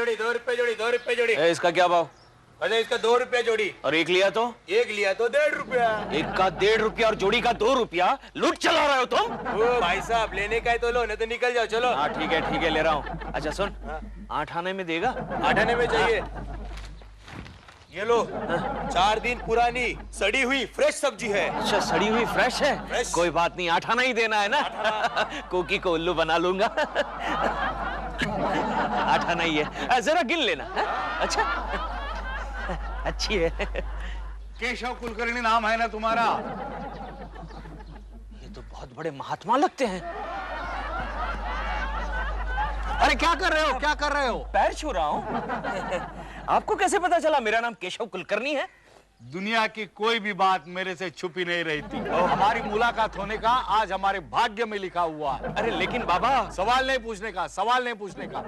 जोड़ी, 2 रुपए जोड़ी, 2 रुपए जोड़ी। इसका क्या भाव? अरे इसका 2 रुपया जोड़ी। और एक लिया तो? एक लिया तो 1.5 रुपया। एक का 1.5 रुपया और जोड़ी का 2 रुपया। लूट चला रहे हो तुम? ओ भाई साहब, लेने का है तो लो, नहीं तो निकल जाओ। चलो। हाँ ठीक है ले रहा हूँ। अच्छा सुन, 8 आने में देगा? 8 आने में चाहिए। ये लो, 4 दिन पुरानी सड़ी हुई फ्रेश सब्जी है। अच्छा, सड़ी हुई फ्रेश है? फ्रेश। कोई बात नहीं, 8 आना ही देना है ना। कोकी को उल्लू बना लूंगा। 8 आना ही है, जरा गिन लेना है? अच्छा अच्छी है। केशव कुलकर्णी नाम है ना तुम्हारा? ये तो बहुत बड़े महात्मा लगते हैं। अरे क्या कर रहे हो, क्या कर रहे हो? पैर छू रहा हूँ। आपको कैसे पता चला मेरा नाम केशव कुलकर्णी है? दुनिया की कोई भी बात मेरे से छुपी नहीं रहती और हमारी मुलाकात होने का आज हमारे भाग्य में लिखा हुआ है। अरे लेकिन बाबा। सवाल नहीं पूछने का, सवाल नहीं पूछने का।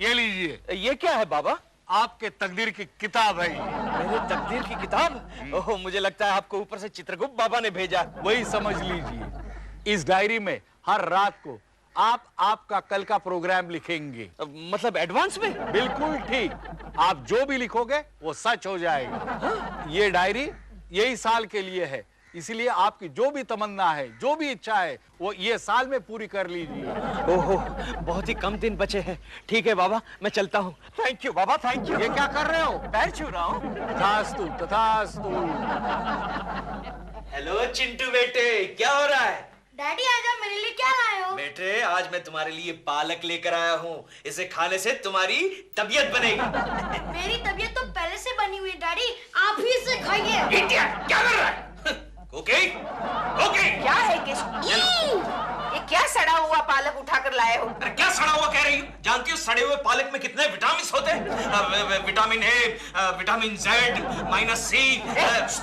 ये लीजिए। ये क्या है बाबा? आपके तकदीर की किताब है। मेरे तकदीर की किताब? ओह, मुझे लगता है आपको ऊपर से चित्रगुप्त बाबा ने भेजा। वही समझ लीजिए। इस डायरी में हर रात को आप आपका कल का प्रोग्राम लिखेंगे। मतलब एडवांस में? बिल्कुल ठीक। आप जो भी लिखोगे वो सच हो जाएगा। ये डायरी यही साल के लिए है, इसलिए आपकी जो भी तमन्ना है, जो भी इच्छा है, वो ये साल में पूरी कर लीजिए। ओहो, बहुत ही कम दिन बचे हैं। ठीक है बाबा, मैं चलता हूँ। Thank you Baba, thank you. ये क्या कर रहे हो? पैर छू रहा हूँ। तथास्तु, तथास्तु। हेलो चिंटू बेटे, क्या हो रहा है? डैडी आज आप मेरे लिए क्या लाए हो? बेटे, आज मैं तुम्हारे लिए पालक लेकर आया हूँ। इसे खाने से तुम्हारी तबीयत बनेगी। मेरी तबीयत तो पहले से बनी हुई है डैडी, आप ही इसे खाइए। इडियट, क्या कर रहा है? Okay okay. क्या है ये क्या सड़ा हुआ पालक उठाकर लाए हो? अरे क्या सड़ा हुआ कह रही हो? जानती हो सड़े हुए पालक में कितने विटामिन होते हैं? Vitamin A, vitamin Z, -C।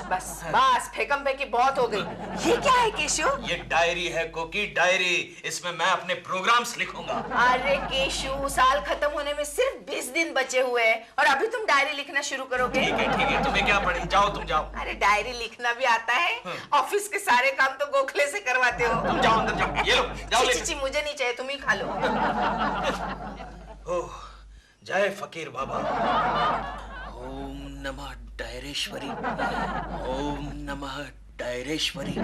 बस फेकम फेंकी बहुत हो गई। ये क्या है केशु? ये डायरी है कोकी, डायरी। इसमें मैं अपने प्रोग्राम्स लिखूंगा। अरे केशु, साल खत्म होने में सिर्फ 20 दिन बचे हुए हैं और अभी तुम डायरी लिखना शुरू करोगे? ठीक है, तुम्हें क्या पड़ी? जाओ तुम जाओ। अरे डायरी लिखना भी आता है? ऑफिस के सारे काम तो गोखले से करवाते हो। तुम जाओ अंदर जाओ। ये लो, जाओ ले। ची, मुझे नहीं चाहिए, तुम ही खा लो। ओह, जय फकीर बाबा। ओम नमः डायरेश्वरी, ओम नमः डायरेश्वरी।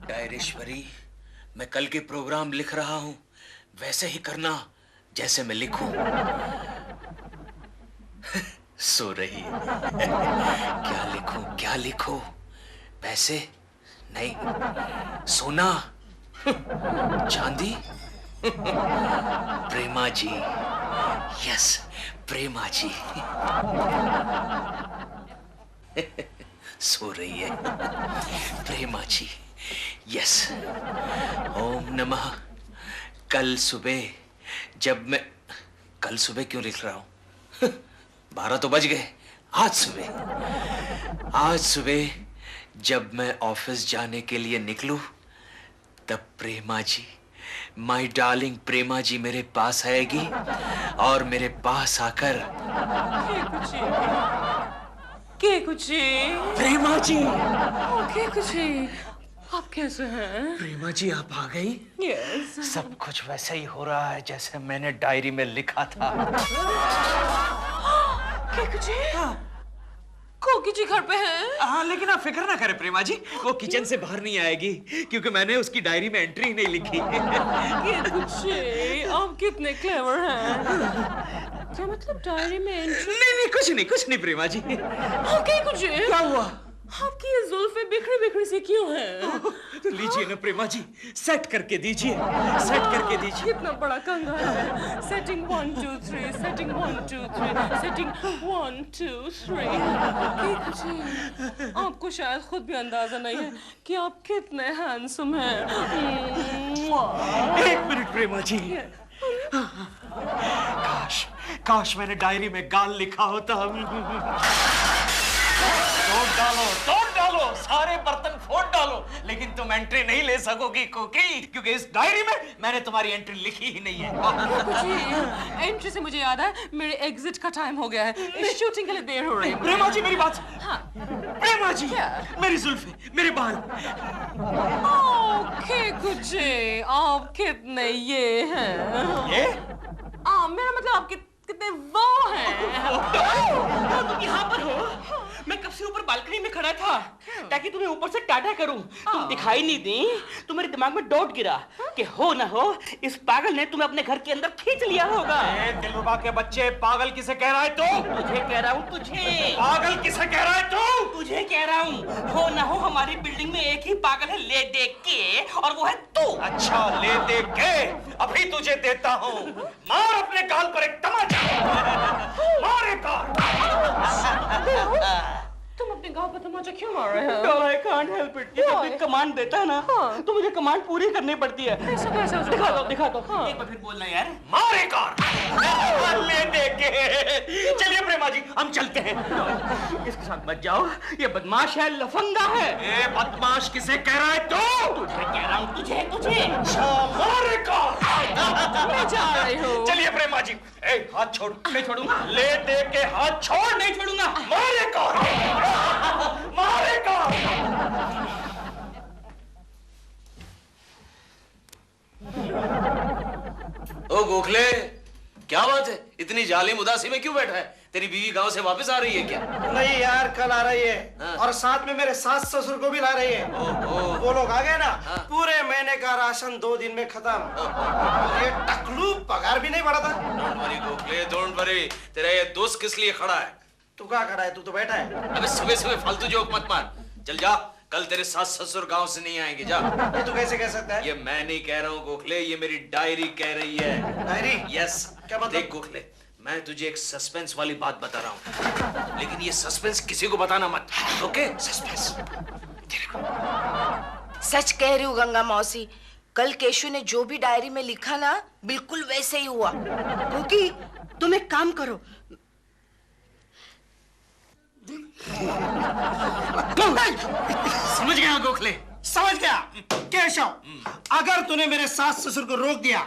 डायरेश्वरी, मैं कल के प्रोग्राम लिख रहा हूं, वैसे ही करना जैसे मैं लिखूं। सो रही है। क्या लिखूं? पैसे नहीं, सोना, चांदी, प्रेमा जी। यस, प्रेमा जी। सो रही है। प्रेमा जी, यस। ओम नमः। कल सुबह क्यों लिख रहा हूं? 12 तो बज गए। आज सुबह जब मैं ऑफिस जाने के लिए निकलूं, तब प्रेमा जी, माय डार्लिंग प्रेमा जी मेरे पास आएगी और मेरे पास आकर प्रेमा जी। आप कैसे हैं? प्रेमा जी, आप आ गई? यस। सब कुछ वैसे ही हो रहा है जैसे मैंने डायरी में लिखा था। कोकी जी घर पे हैं? हाँ, लेकिन आप फिक्र ना करें प्रेमा जी, वो किचन से बाहर नहीं आएगी क्योंकि मैंने उसकी डायरी में एंट्री ही नहीं लिखी। आप कितने क्लेवर हैं। क्या मतलब डायरी में एंट्री? नहीं, कुछ नहीं प्रेमा जी। क्या हुआ? आपकी ये जुल्फें बिखरी सी क्यों हैं? तो लीजिए ना प्रेमा जी, सेट करके दीजिए। कितना बड़ा कंगाल है। Setting 1 2 3, setting 1 2 3, setting 1 2 3। आपको शायद खुद भी अंदाजा नहीं है कि आप कितने हैंडसम हैं। 1 मिनट प्रेमा जी। काश मैंने डायरी में गाल लिखा होता। तोड़ डालो, सारे बर्तन फोड़ डालो, लेकिन तुम एंट्री नहीं ले सकोगी कोकी, क्योंकि इस डायरी में मैंने तुम्हारी एंट्री लिखी ही नहीं है। एंट्री से मुझे याद है, मेरे एग्जिट का टाइम हो गया है। शूटिंग के लिए देर हो रही है। प्रेमा जी, मेरी बात। हाँ। प्रेमा जी, मेरी जुल्फे, मेरे बाल। ओके कुछ आप कितने ये हैं? ये? मेरा मतलब आप कितने वो हैं। तुम यहाँ पर हो? मैं कब से ऊपर बालकनी में खड़ा था ताकि तुम्हें ऊपर से टाटा करूं। तुम दिखाई नहीं दी। तुम्हारे दिमाग में डाउट गिरा कि हो ना हो इस पागल ने तुम्हें अपने घर के अंदर खींच लिया होगा। दिलरुबा के बच्चे, पागल किसे कह रहा है तू? तुझे कह रहा हूँ, तुझे। पागल किसे कह रहा है तू? तुझे कह रहा हूँ। हो ना हो हमारी बिल्डिंग में एक ही पागल है ले देख के, और वो है तू। अच्छा, ले दे के अभी तुझे देता हूँ। मार अपने गाल पर एक तमाचा। मार एक गाल। तुम अपने गाँव पर तमाचा क्यों मार रहे हो? I can't help it। ये जब भी कमांड देता है ना, तो मुझे कमांड पूरी करनी पड़ती है। कैसे दिखा दो। एक बार फिर बोलना यार। मार एक गाल। ले दे के। चलिए प्रेमा जी, हम चलते हैं। इसके साथ मत जाओ, ये बदमाश है, लफंगा है। ए बदमाश किसे कह रहा है तू? तुझे कह रहा हूँ, तुझे। मार एक गाल। मैं जा रही हूँ। चलिए प्रेमा जी। ए हाथ छोड़। नहीं छोड़ूंगा। ले दे के हाथ छोड़। नहीं छोड़ूंगा। मार एक गाल। मार एक गाल। ओ गोखले, क्या बात है? इतनी जालिम उदासी में क्यों बैठा है? तेरी बीवी गांव से वापस आ रही है क्या? नहीं यार, कल आ रही है। हाँ। और साथ में मेरे सास ससुर को भी ला रही है। वो लोग आ गए ना, हाँ। पूरे महीने का राशन 2 दिन में खत्म। ये टकलू पगार भी नहीं बढ़ा था। Don't worry Gokhale, don't worry. तेरा ये दोस्त किस लिए खड़ा है? तू क्या खड़ा है? तू तो बैठा है। अबे सुबह सुबह फालतू जोक मत मार। चल जा, कल तेरे सास ससुर गांव से नहीं आएंगे। जा। ये तू कैसे कह सकता है? ये मैं नहीं कह रहा हूँ गोखले, ये मेरी डायरी कह रही है। डायरी? यस। क्या मतलब? देख गोखले, मैं तुझे एक सस्पेंस वाली बात बता रहा हूँ, लेकिन ये सस्पेंस किसी को बताना मत। ओके? सस्पेंस। सच कह रही हूँ गंगा मौसी, कल केशु ने जो भी डायरी में लिखा ना, बिल्कुल वैसे ही हुआ। क्योंकि तुम एक काम करो, समझ गया गोखले? समझ गया केशव। अगर तूने मेरे सास ससुर को रोक दिया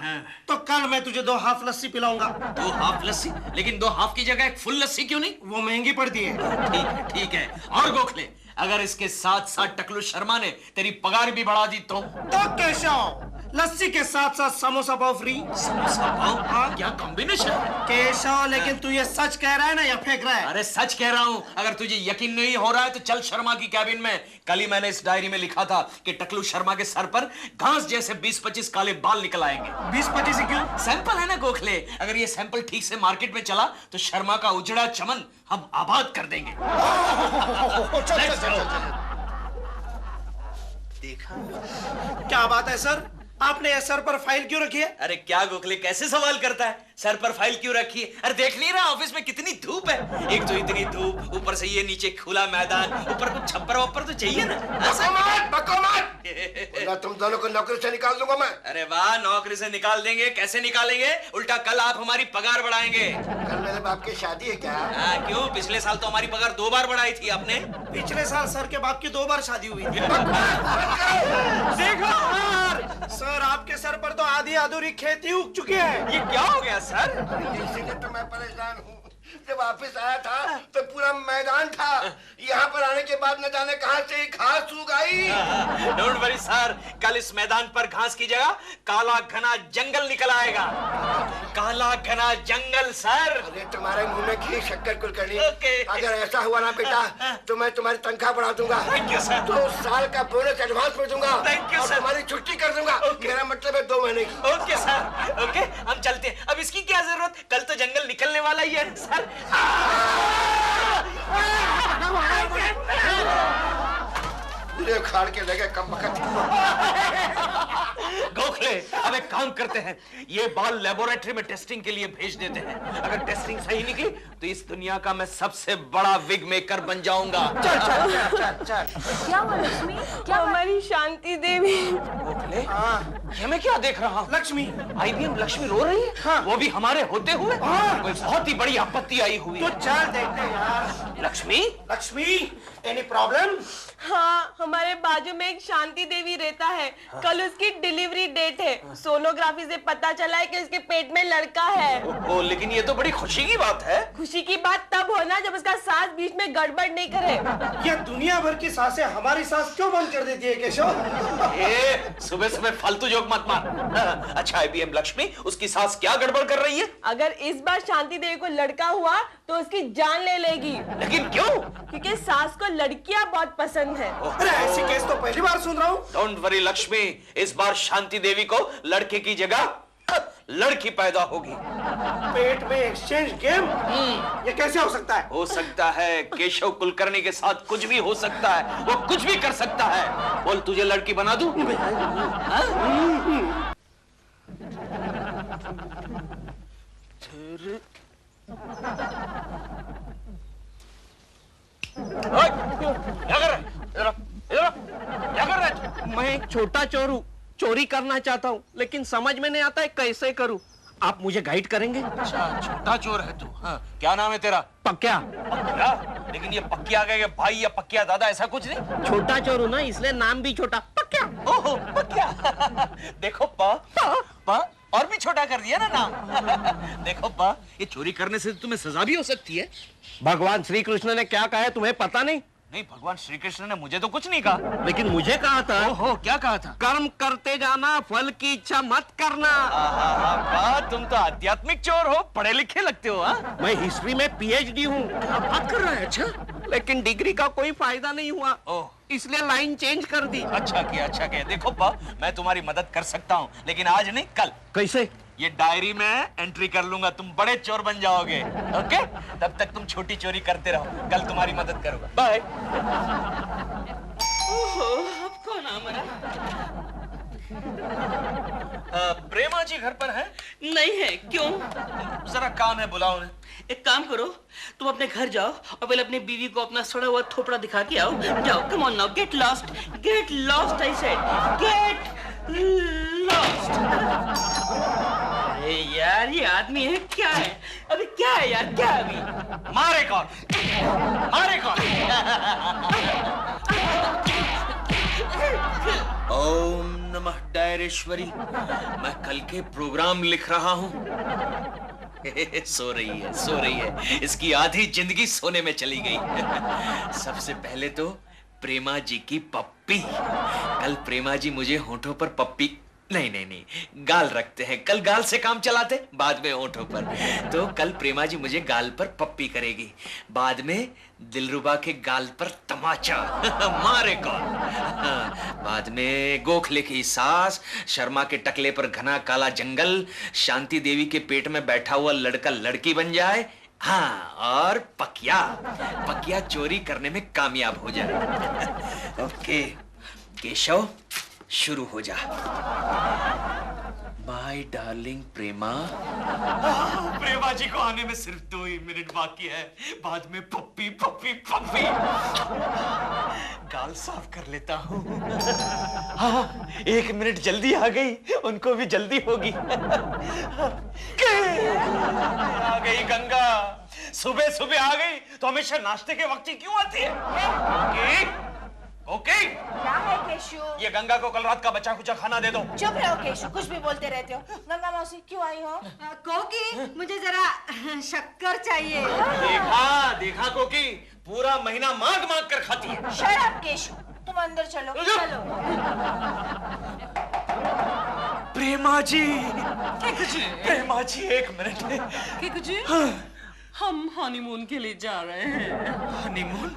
तो कल मैं तुझे 2 हाफ लस्सी पिलाऊंगा। 2 हाफ लस्सी? लेकिन 2 हाफ की जगह एक फुल लस्सी क्यों नहीं? वो महंगी पड़ती है। ठीक है। और गोखले, अगर इसके साथ साथ टकलू शर्मा ने तेरी पगार भी बढ़ा दी तो केशव, लस्सी के साथ साथ समोसा पाव फ्री। समोसा पाव? हाँ, क्या कॉम्बिनेशन। केशव, लेकिन तू ये सच कह रहा है ना या फेंक रहा है? अरे सच कह रहा हूँ। अगर तुझे यकीन नहीं हो रहा है तो चल शर्मा की कैबिन में। कल ही मैंने इस डायरी में लिखा था कि टकलू शर्मा के सर पर घास जैसे 20-25 काले बाल निकल आएंगे। 20-25 से क्यों? सैंपल है ना गोखले। अगर ये सैंपल ठीक से मार्केट में चला तो शर्मा का उजड़ा चमन हम आबाद कर देंगे। देखा? क्या बात है सर, आपने ये सर पर फाइल क्यों रखी है? अरे क्या गोखले, कैसे सवाल करता है? सर पर फाइल क्यों रखी है? अरे देख नहीं रहा ऑफिस में कितनी धूप है? एक तो इतनी धूप, ऊपर से ये नीचे खुला मैदान, ऊपर कुछ छप्पर वप्पर तो चाहिए ना। तुम दोनों को नौकरी से निकाल दूंगा मैं। अरे वाह, नौकरी से निकाल देंगे? कैसे निकालेंगे? उल्टा कल आप हमारी पगार बढ़ाएंगे। कल मेरे बाप की शादी है क्या? क्यों? पिछले साल तो हमारी पगार 2 बार बढ़ाई थी आपने। पिछले साल सर के बाप की 2 बार शादी हुई थी। देखो सर, आपके सर पर तो आधी अधूरी खेती उग चुकी है। ये क्या हो गया सर? इसीलिए तो मैं परेशान हूँ। जब वापस आया था तो पूरा मैदान था, यहाँ पर आने के बाद न जाने कहां से घास उग आई। डोंट वरी सर, कल इस मैदान पर घास की जगह काला घना जंगल निकल आएगा। काला घना जंगल सर। अरे तुम्हारे मुंह में घी शक्कर कुलकर्णी। Okay. अगर ऐसा हुआ ना बेटा तो मैं तुम्हारी तनख्वाह बढ़ा दूंगा। Thank you, sir. 2 साल का बोनस एडवांस में दूंगा। Thank you, और sir. तुम्हारी छुट्टी कर दूंगा। मेरा मतलब है 2 महीने की। ओके सर, ओके, हम चलते हैं। अब इसकी क्या जरूरत? कल तो जंगल निकलने वाला ही है सर। पूरे खाड़ के लगे कम वक्त। गोखले, अब एक काम करते हैं, ये बाल लेबोरेटरी में टेस्टिंग के लिए भेज देते हैं। अगर टेस्टिंग सही निकली तो इस दुनिया का मैं सबसे बड़ा विग मेकर बन जाऊंगा। चल। क्या हुआ लक्ष्मी? क्या हमारी शांति देवी? गोखले, ये मैं क्या देख रहा हूँ? लक्ष्मी? IBM लक्ष्मी रो रही है? हाँ। वो भी हमारे होते हुए? कोई बहुत ही बड़ी आपत्ति आई हुई तो है। चल देखते हैं यार। लक्ष्मी? Lakshmi, any problem? हाँ, हमारे बाजू में एक शांति देवी रहता है। कल उसकी डिलीवरी डेट है। सोनोग्राफी से पता चला है कि उसके पेट में लड़का है। ओ, लेकिन ये तो बड़ी खुशी की बात है। खुशी की बात तब होना जब उसका सास बीच में गड़बड़ नहीं करे। ये दुनिया भर की सांसें हमारी सांस क्यों बंद कर देती है केशव? ए, सुबह सुबह फालतू जोक मत मार। अच्छा IBM लक्ष्मी, उसकी सास क्या गड़बड़ कर रही है? अगर इस बार शांति देवी को लड़का हुआ तो उसकी जान ले लेगी। लेकिन क्यों? क्योंकि सास को लड़कियां बहुत पसंद है। अरे ऐसी केस तो पहली बार सुन रहा हूँ। डोंट वरी लक्ष्मी, इस बार शांति देवी को लड़के की जगह लड़की पैदा होगी। पेट में एक्सचेंज गेम, ये कैसे हो सकता है? हो सकता है, केशव कुलकर्णी के साथ कुछ भी हो सकता है, वो कुछ भी कर सकता है। बोल तुझे लड़की बना दूं? क्या कर रहा है? मैं एक छोटा चोर हूँ, चोरी करना चाहता हूँ, लेकिन समझ में नहीं आता है कैसे करूँ। आप मुझे गाइड करेंगे? अच्छा, छोटा चोर है तू। हाँ, क्या नाम है तेरा? पक्या। पक्या? लेकिन ये पक्या गए भाई या पक्या दादा, ऐसा कुछ नहीं। छोटा चोर हूँ ना, इसलिए नाम भी छोटा, पक्या। ओहो पक्या। देखो पा और भी छोटा कर दिया ना नाम। देखो पा, ये चोरी करने से तुम्हें सजा भी हो सकती है। भगवान श्री कृष्ण ने क्या कहा है तुम्हें पता नहीं? नहीं, भगवान श्री कृष्ण ने मुझे तो कुछ नहीं कहा। लेकिन मुझे कहा था। ओहो, क्या कहा था? कर्म करते जाना, फल की इच्छा मत करना। तुम तो आध्यात्मिक चोर हो, पढ़े लिखे लगते हो। हाँ? मैं हिस्ट्री में PhD हूँ। क्या बात कर रहा है? अच्छा, लेकिन डिग्री का कोई फायदा नहीं हुआ, इसलिए लाइन चेंज कर दी। अच्छा किया। देखो पा, मैं तुम्हारी मदद कर सकता हूँ, लेकिन आज नहीं, कल। कैसे? ये डायरी में एंट्री कर लूंगा, तुम बड़े चोर बन जाओगे। ओके? तब तक तुम छोटी चोरी करते रहो, कल तुम्हारी मदद करूंगा। बाय। अब कौन आ मरा? प्रेमा जी घर पर है? नहीं है। क्यों? जरा काम है, बुलाओ उन्हें। एक काम करो, तुम अपने घर जाओ और पहले अपनी बीवी को अपना सड़ा हुआ थोपड़ा दिखा के आओ। जाओ, come on now, get lost I said, get lost. अरे यार, ये आदमी है क्या है? अभी क्या है यार, क्या अभी? मारे कौन? ओम नमः डायरेश्वरी। मैं कल के प्रोग्राम लिख रहा हूँ। सो रही है। इसकी आधी जिंदगी सोने में चली गई। सबसे पहले तो प्रेमा जी की पप्पी। कल प्रेमा जी मुझे होठों पर पप्पी नहीं, गाल रखते हैं। कल गाल से काम चलाते, बाद में होठों पर। तो कल प्रेमा जी मुझे गाल पर पप्पी करेगी, बाद में दिलरुबा के गाल पर तमाचा। मारे कौन? बाद में गोखले की सास, शर्मा के टकले पर घना काला जंगल, शांति देवी के पेट में बैठा हुआ लड़का लड़की बन जाए। हाँ, और पकिया चोरी करने में कामयाब हो जाए। ओके केशव, शुरू हो जा। माय डार्लिंग प्रेमा। प्रेमा जी को आने में सिर्फ 2 ही मिनट बाकी है, बाद में पप्पी। गाल साफ कर लेता हूँ। हाँ, 1 मिनट जल्दी आ गई, उनको भी जल्दी होगी। आ गई गंगा, सुबह आ गई तो हमेशा नाश्ते के वक्त ही क्यों आती है? ओके? क्या है केशु? ये गंगा को कल रात का बचा कुचा खाना दे दो। चुप रहो केशु, कुछ भी बोलते रहते हो। गंगा मौसी क्यों आई हो? कोकी, मुझे जरा शक्कर चाहिए। देखा कोकी, पूरा महीना मांग कर खाती है। शट अप केशु, तुम अंदर चलो। प्रेमा जी, 1 मिनट। हम हनीमून के लिए जा रहे हैं। हनीमून?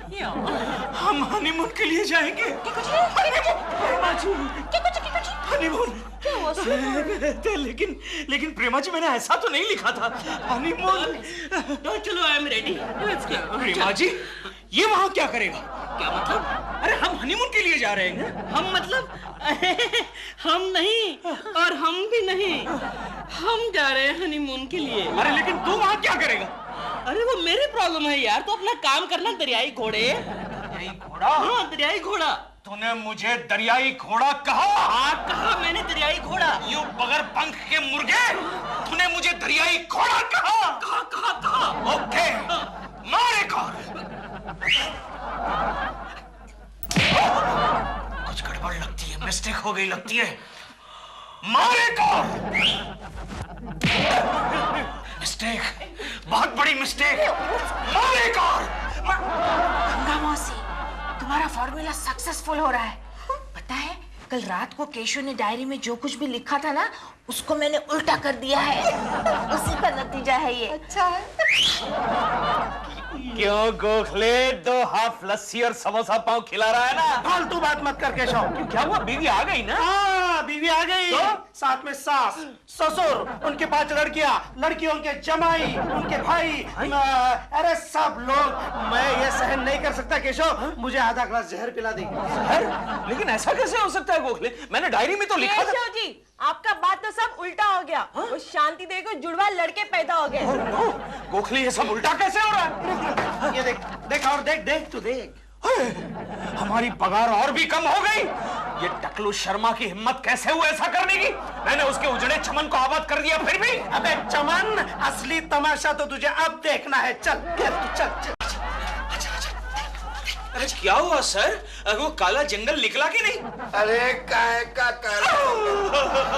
हम हनीमून के लिए जाएंगे? हनीमून? लेकिन प्रेमा जी, मैंने ऐसा तो नहीं लिखा था। हनीमून? चलो, आई एम रेडी। प्रेमा जी, ये वहाँ क्या करेगा? क्या मतलब? अरे हम हनीमून के लिए जा रहे हैं। हम मतलब? हम नहीं और हम भी नहीं, हम जा रहे हैं हनीमून के लिए। अरे लेकिन तू वहाँ क्या करेगा? अरे वो मेरी प्रॉब्लम है यार, तो अपना काम करना। दरियाई घोड़े। दरियाई घोड़ा? हाँ, दरियाई घोड़ा। तूने मुझे दरियाई घोड़ा कहा? हाँ, कहा मैंने दरियाई घोड़ा। यू बगैर पंख के मुर्गे, तूने मुझे दरियाई घोड़ा कहा? कहा। ओके, मारे कौन? कुछ गड़बड़ लगती है, मिस्टेक हो गई लगती है। मारे कौन? मिस्टेक, बहुत बड़ी मिस्टेक। मारे कौन? गंगा मौसी, तुम्हारा फॉर्मूला सक्सेसफुल हो रहा है। पता है, कल रात को केशव ने डायरी में जो कुछ भी लिखा था ना, उसको मैंने उल्टा कर दिया है। उसी का नतीजा है ये। अच्छा है। क्यों गोखले 2 हाफ लस्सी और समोसा पाव खिला रहा है ना? फालतू बात मत कर केशव। क्यों, क्या हुआ? बीवी आ गई ना? हाँ, बीवी आ गई तो? साथ में सास, ससुर, उनके 5 लड़कियां, लड़कियों के जमाई, उनके भाई, अरे सब लोग। मैं ये सहन नहीं कर सकता केशव, मुझे आधा ग्लास जहर पिला दी। जहर? लेकिन ऐसा कैसे हो सकता है गोखले? मैंने डायरी में तो लिखा था। केशव जी, आपका बात तो सब उल्टा हो गया। वो शांति देवी को जुड़वा लड़के पैदा हो गए। गोखले, ये सब उल्टा कैसे हो रहा है? ये देख, देख और देख, देख तू देख। हमारी पगार और भी कम हो गई। ये टकलू शर्मा की हिम्मत कैसे हुई ऐसा करने की? मैंने उसके उजड़े चमन को आबाद कर दिया, फिर भी। अबे चमन, असली तमाशा तो तुझे अब देखना है। चल चल चल। अरे क्या हुआ सर? वो काला जंगल निकला कि नहीं? अरे काय का काला,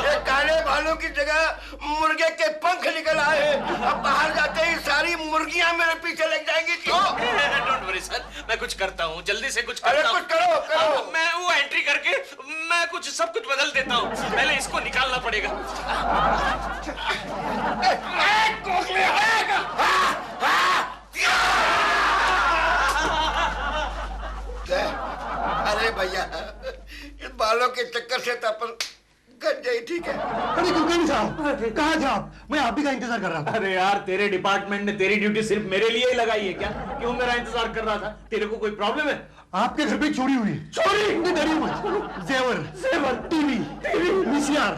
ये काले भालू की जगह मुर्गे के पंख निकल आए। अब बाहर जाते ही सारी मुर्गियां मेरे पीछे लग जाएंगी। क्यों? डोंट वरी सर, मैं कुछ करता हूँ, जल्दी से कुछ अरे करता हूँ। कुछ करो करो। मैं वो एंट्री करके मैं सब कुछ बदल देता हूँ। पहले इसको निकालना पड़ेगा। अरे भैया, इन बालों के चक्कर से तो अपन गट गई। ठीक है। अरे कुलकर्णी साहब, कहाँ थे आप? मैं आप ही का इंतजार कर रहा था। अरे यार, तेरे डिपार्टमेंट ने तेरी ड्यूटी सिर्फ मेरे लिए ही लगाई है क्या? क्यों मेरा इंतजार कर रहा था? तेरे को कोई प्रॉब्लम है? आपके घर पे चोरी हुई। चोरी? डरी मत। जेवर, टीवी, वीसीआर,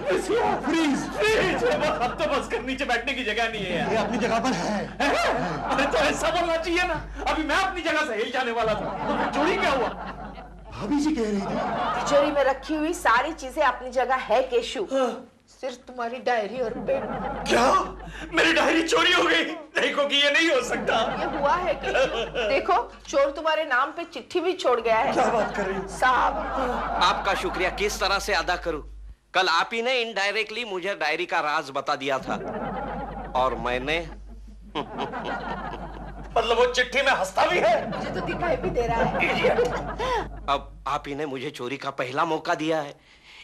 फ्रीज। अब तो बस कर, नीचे बैठने की जगह नहीं है यार। ये अपनी जगह पर है। अरे तो ऐसा बोलना चाहिए ना। अभी मैं अपनी जगह से हिल जाने वाला था, तो फिर चोरी क्या हुआ? भाभी जी कह रही थी तिजोरी में रखी हुई सारी चीजें अपनी जगह है केशु। सिर्फ तुम्हारी डायरी और पेन। क्या? मेरी डायरी चोरी हो गई? देखो कि ये नहीं हो सकता। ये हुआ है केशु। देखो, चोर तुम्हारे नाम पे चिट्ठी भी छोड़ गया है। क्या बात कर रही हो साहब? आपका शुक्रिया किस तरह से अदा करूं? कल आप ही ने इनडायरेक्टली मुझे डायरी का राज बता दिया था और मैंने मतलब वो चिट्ठी में हंसता भी है? मुझे तो दिखाई भी दे रहा है। अब आप ही ने मुझे चोरी का पहला मौका दिया है,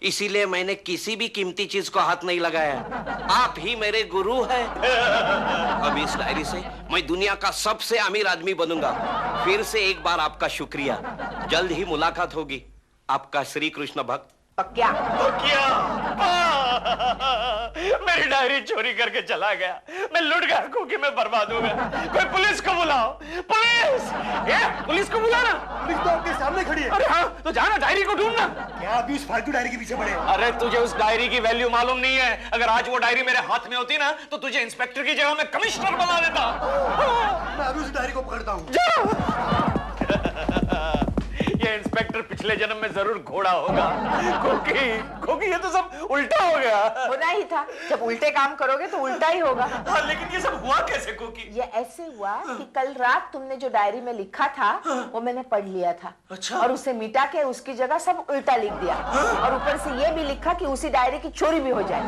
इसीलिए मैंने किसी भी कीमती चीज को हाथ नहीं लगाया। आप ही मेरे गुरु हैं। अब इस डायरी से मैं दुनिया का सबसे अमीर आदमी बनूंगा। फिर से एक बार आपका शुक्रिया। जल्द ही मुलाकात होगी। आपका श्री कृष्ण भक्त। क्या? मेरी डायरी चोरी करके चला गया। मैं लुट गया, क्योंकि मैं बर्बाद हो गया। कोई पुलिस को बुलाओ। पुलिस को बुलाना। पुलिस तो आपके सामने खड़ी है। अरे हाँ, तो जाना डायरी को ढूंढना। क्या अभी उस फालतू डायरी के पीछे पड़े? अरे तुझे उस डायरी की वैल्यू मालूम नहीं है। अगर आज वो डायरी मेरे हाथ में होती ना, तो तुझे इंस्पेक्टर की जगह में कमिश्नर बना देता। मैं अभी उस डायरी को पकड़ता हूँ। ये इंस्पेक्टर पिछले जन्म में जरूर घोड़ा होगा, क्योंकि ये तो सब उल्टा हो गया। होना ही था। जब उल्टे काम करोगे तो उल्टा ही होगा। हाँ, लेकिन ये सब हुआ कैसे कोकी? ये ऐसे हुआ कि कल रात तुमने जो डायरी में लिखा था वो मैंने पढ़ लिया था। अच्छा। और उसे मिटा के उसकी जगह सब उल्टा लिख दिया। और ऊपर से ये भी लिखा कि उसी डायरी की चोरी भी हो जाए।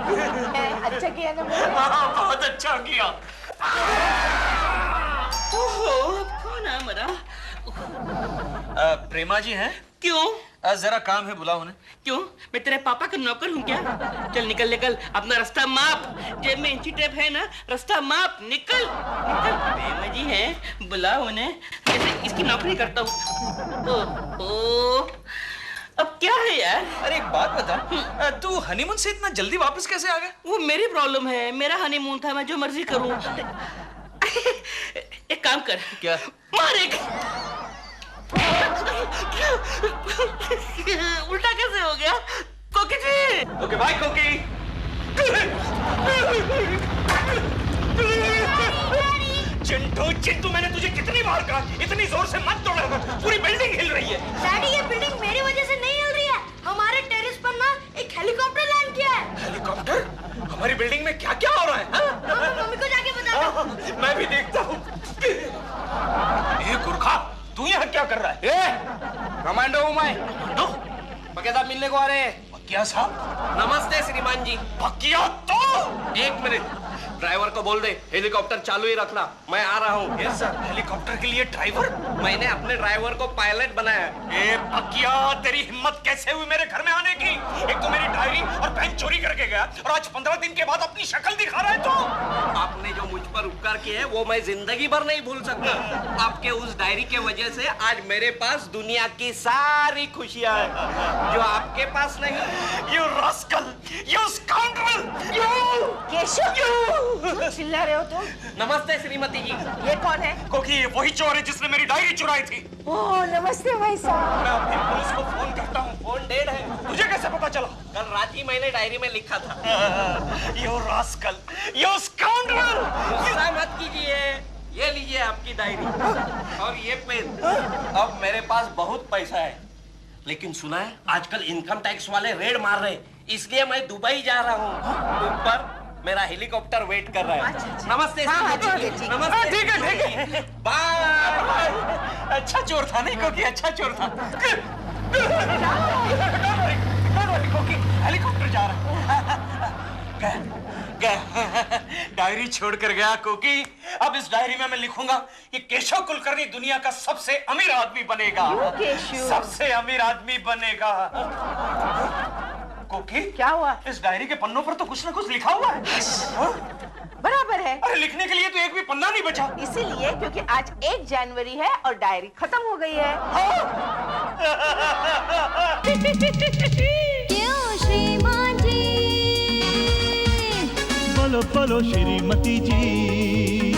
अच्छा किया ना मैंने? हाँ, बहुत अच्छा किया। कौन है मेरा? प्रेमा जी हैं? क्यों? जरा काम है, बुलाओ उन्हें। क्यों? मैं तेरे पापा का नौकर हूँ क्या? चल निकल निकल, अपना रास्ता माप। जेब में इंची टेप है ना, रास्ता माप। निकल निकल। प्रेमा जी हैं, बुलाओ उन्हें। इसकी नौकरी करता हूँ। ओह, अब क्या है यार? अरे एक बात बता, तू हनीमून से इतना जल्दी वापस कैसे आ गया? वो मेरी प्रॉब्लम है। मेरा हनीमून था, मैं जो मर्जी करूँ। एक काम कर। क्या? मार एक। उल्टा कैसे हो गया? कोकी जी। ओके बाय कोकी। चिंटू, मैंने तुझे कितनी बार कहा, इतनी जोर से मत तोड़ा कर, पूरी बिल्डिंग हिल रही है। डैडी, ये बिल्डिंग मेरी वजह से नहीं हिल रही है। हमारे टेरेस पर ना एक हेलीकॉप्टर लैंड किया है। हेलीकॉप्टर? हमारी बिल्डिंग में क्या क्या हो रहा है? मम्मी को जाके बताता हूँ। मैं भी देखता हूँ। गुरखा, तू यहाँ क्या कर रहा है? कमांडो हूँ मैं। कमांडो? पक्के साहब मिलने को आ रहे हैं। पक्किया साहब? नमस्ते श्रीमान जी। पक्किया तो? एक मिनट। ड्राइवर को बोल दे हेलीकॉप्टर चालू ही रखना, मैं आ रहा हूँ। Yes sir. हेलीकॉप्टर के लिए ड्राइवर? मैंने अपने ड्राइवर को पायलट बनाया। ए पकिया, तेरी हिम्मत कैसे हुई मेरे घर में आने की? एक तो मेरी डायरी और पेन चोरी करके गया और आज 15 दिन के बाद अपनी शक्ल दिखा रहा है तो। आपने जो मुझ पर उपकार किए हैं वो मैं जिंदगी भर नहीं भूल सकता। आपके उस डायरी के वजह से आज मेरे पास दुनिया की सारी खुशियां हैं जो आपके पास नहीं। You rascal! You scoundrel! Keshav, क्यों चिल्ला रहे हो तुम? नमस्ते श्रीमती जी। ये कौन है? क्योंकि ये वही चोर है जिसने मेरी डायरी चुराई थी। ओह नमस्ते भाई साहब। मैं अपनी पुलिस को फोन करता हूँ। फोन डेड है। तुझे कैसे पता चला? कल रात ही मैंने डायरी में लिखा था। You rascal! You scoundrel! गुस्सा मत कीजिए, ये लीजिए आपकी डायरी और ये पेन। अब मेरे पास बहुत पैसा है, लेकिन सुना है आजकल इनकम टैक्स वाले रेड मार रहे, इसलिए मैं दुबई जा रहा हूँ। ऊपर मेरा हेलीकॉप्टर वेट कर रहा है। नमस्ते। हाँ, ठीक है, ठीक है। ठीक है। बाय। अच्छा चोर था नहीं, क्योंकि अच्छा चोर था। क्योंकि हेलीकॉप्टर जा रहा है। डायरी छोड़कर गया क्योंकि अब इस डायरी में मैं लिखूंगा कि केशव कुलकर्णी दुनिया का सबसे अमीर आदमी बनेगा। सबसे अमीर आदमी बनेगा। कोकी, क्या हुआ? इस डायरी के पन्नों पर तो कुछ ना कुछ लिखा हुआ है। बराबर है। अरे लिखने के लिए तो एक भी पन्ना नहीं बचा। इसीलिए क्योंकि आज 1 जनवरी है और डायरी खत्म हो गई है। क्यों श्रीमान जी? बोलो बोलो श्रीमती जी।